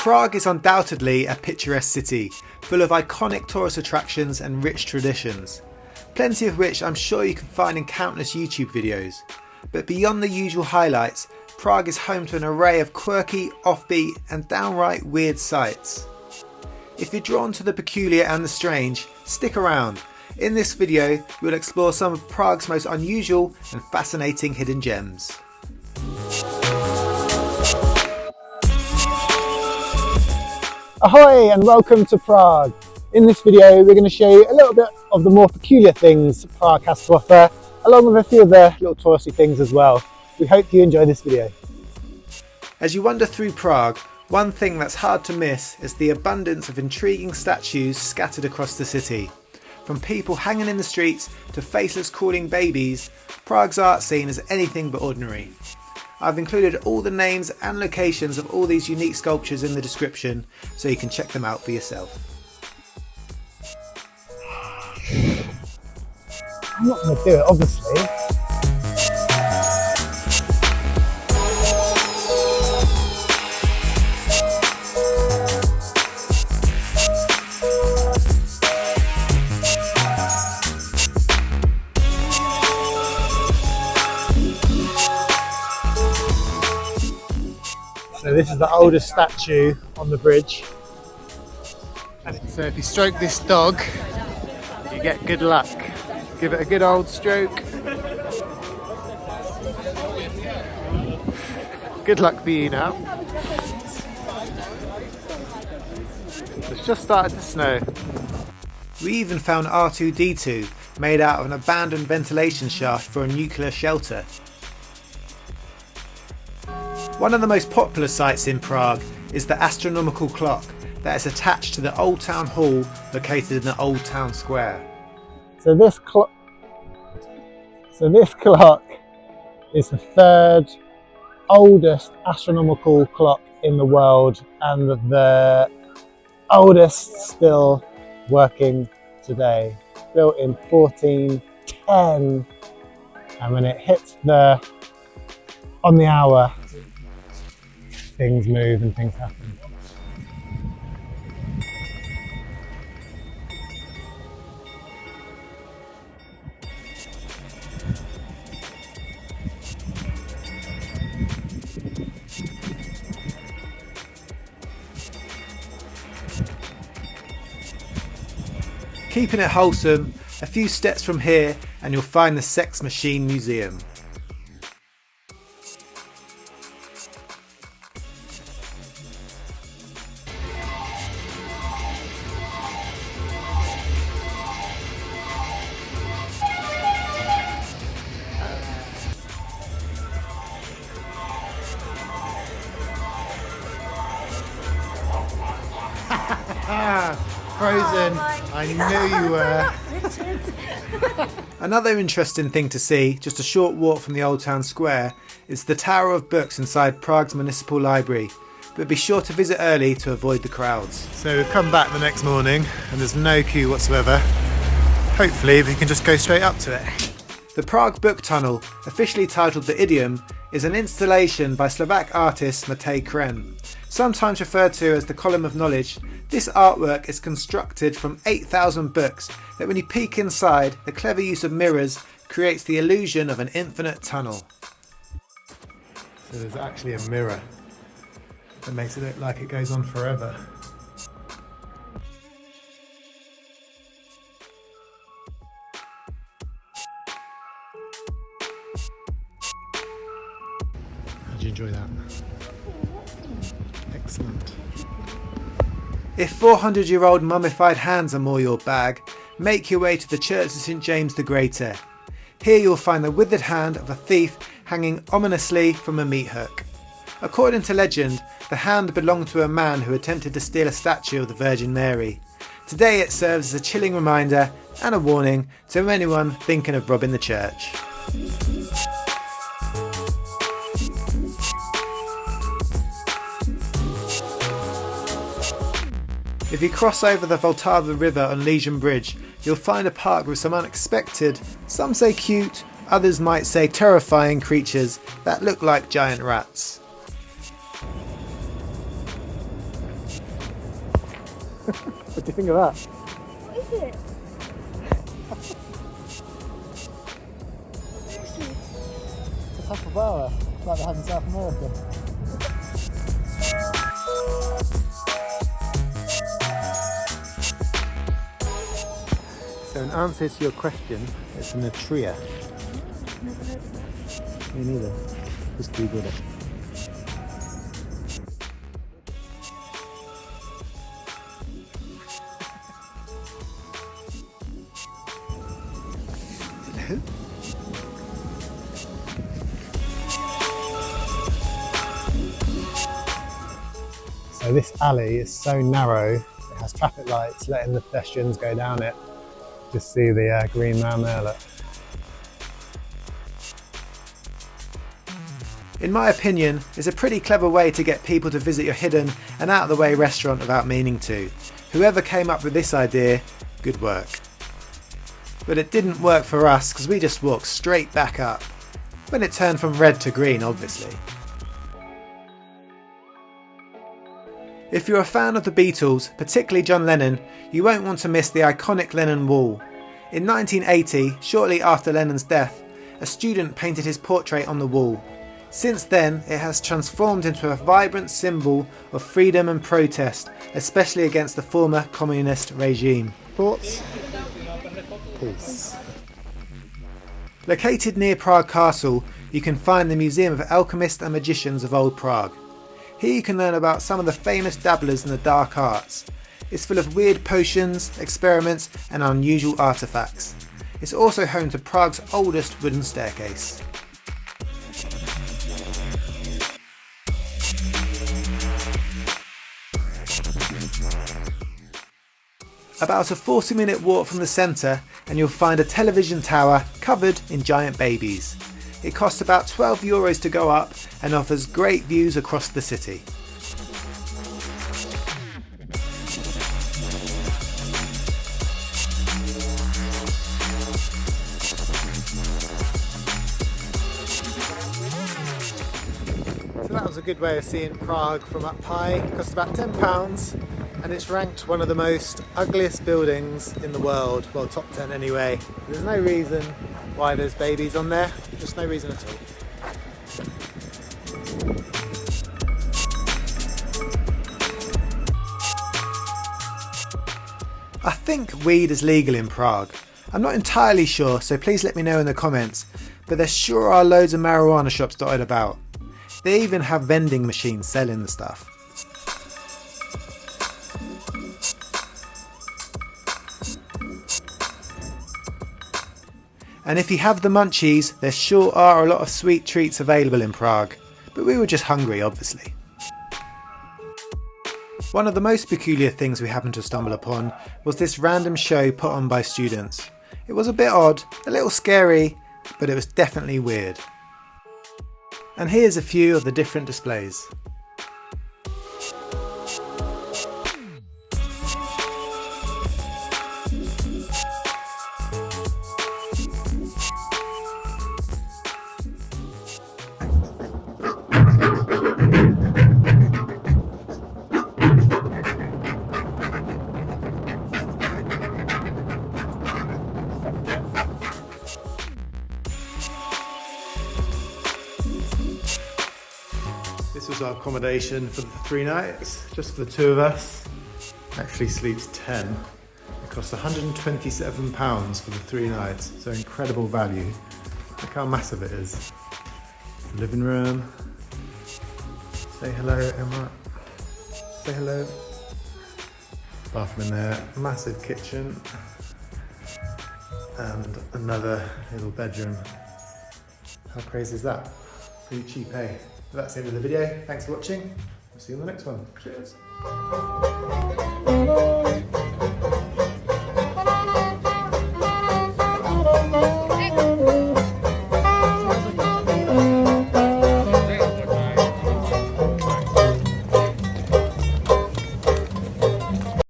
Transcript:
Prague is undoubtedly a picturesque city, full of iconic tourist attractions and rich traditions, plenty of which I'm sure you can find in countless YouTube videos. But beyond the usual highlights, Prague is home to an array of quirky, offbeat and downright weird sights. If you're drawn to the peculiar and the strange, stick around. In this video, we'll explore some of Prague's most unusual and fascinating hidden gems. Ahoy and welcome to Prague. In this video we're going to show you a little bit of the more peculiar things Prague has to offer, along with a few of the little touristy things as well. We hope you enjoy this video. As you wander through Prague, one thing that's hard to miss is the abundance of intriguing statues scattered across the city. From people hanging in the streets to faceless crawling babies, Prague's art scene is anything but ordinary. I've included all the names and locations of all these unique sculptures in the description so you can check them out for yourself. I'm not going to do it, obviously. So this is the oldest statue on the bridge. So if you stroke this dog, you get good luck. Give it a good old stroke. Good luck for you now. It's just started to snow. We even found R2-D2 made out of an abandoned ventilation shaft for a nuclear shelter. One of the most popular sites in Prague is the Astronomical Clock that is attached to the Old Town Hall located in the Old Town Square. So this clock is the third oldest astronomical clock in the world and the oldest still working today. Built in 1410, and when it hits on the hour, things move and things happen. Keeping it wholesome, a few steps from here and you'll find the Sex Machine Museum. Frozen. I knew you were. Another interesting thing to see, just a short walk from the Old Town Square, is the Tower of Books inside Prague's Municipal Library, but be sure to visit early to avoid the crowds. So we've come back the next morning and there's no queue whatsoever. Hopefully we can just go straight up to it. The Prague Book Tunnel, officially titled The Idiom, is an installation by Slovak artist Matej Kren. Sometimes referred to as the Column of Knowledge, this artwork is constructed from 8,000 books that when you peek inside, the clever use of mirrors creates the illusion of an infinite tunnel. So there's actually a mirror that makes it look like it goes on forever. How did you enjoy that? Excellent. If 400-year-old mummified hands are more your bag, make your way to the Church of St James the Greater. Here you'll find the withered hand of a thief hanging ominously from a meat hook. According to legend, the hand belonged to a man who attempted to steal a statue of the Virgin Mary. Today it serves as a chilling reminder and a warning to anyone thinking of robbing the church. If you cross over the Vltava River on Legion Bridge, you'll find a park with some unexpected, some say cute, others might say terrifying creatures that look like giant rats. What do you think of that? What is it? It's a capybara, like they have in South America. So in answer to your question, it's a Nutria. Never heard of that. Me neither. Just googled it. Hello? So this alley is so narrow, it has traffic lights letting the pedestrians go down it. Just see the green man there, look. In my opinion, it's a pretty clever way to get people to visit your hidden and out of the way restaurant without meaning to. Whoever came up with this idea, good work. But it didn't work for us because we just walked straight back up. When it turned from red to green, obviously. If you're a fan of the Beatles, particularly John Lennon, you won't want to miss the iconic Lennon Wall. In 1980, shortly after Lennon's death, a student painted his portrait on the wall. Since then, it has transformed into a vibrant symbol of freedom and protest, especially against the former communist regime. Thoughts? Peace. Located near Prague Castle, you can find the Museum of Alchemists and Magicians of Old Prague. Here you can learn about some of the famous dabblers in the dark arts. It's full of weird potions, experiments and unusual artefacts. It's also home to Prague's oldest wooden staircase. About a 40-minute walk from the centre and you'll find a television tower covered in giant babies. It costs about €12 to go up and offers great views across the city. So that was a good way of seeing Prague from up high. It cost about £10 and it's ranked one of the most ugliest buildings in the world. Well, top 10 anyway. There's no reason why there's babies on there, just no reason at all. I think weed is legal in Prague. I'm not entirely sure, so please let me know in the comments, but there sure are loads of marijuana shops dotted about. They even have vending machines selling the stuff. And if you have the munchies, there sure are a lot of sweet treats available in Prague, but we were just hungry, obviously. One of the most peculiar things we happened to stumble upon was this random show put on by students. It was a bit odd, a little scary, but it was definitely weird. And here's a few of the different displays. This was our accommodation for the 3 nights, just for the 2 of us. Actually sleeps 10. It cost £127 for the 3 nights, so incredible value. Look how massive it is. The living room. Say hello, Emma. Say hello. Bathroom in there, massive kitchen. And another little bedroom. How crazy is that? Pretty cheap, eh? But that's the end of the video. Thanks for watching. We'll see you on the next one. Cheers.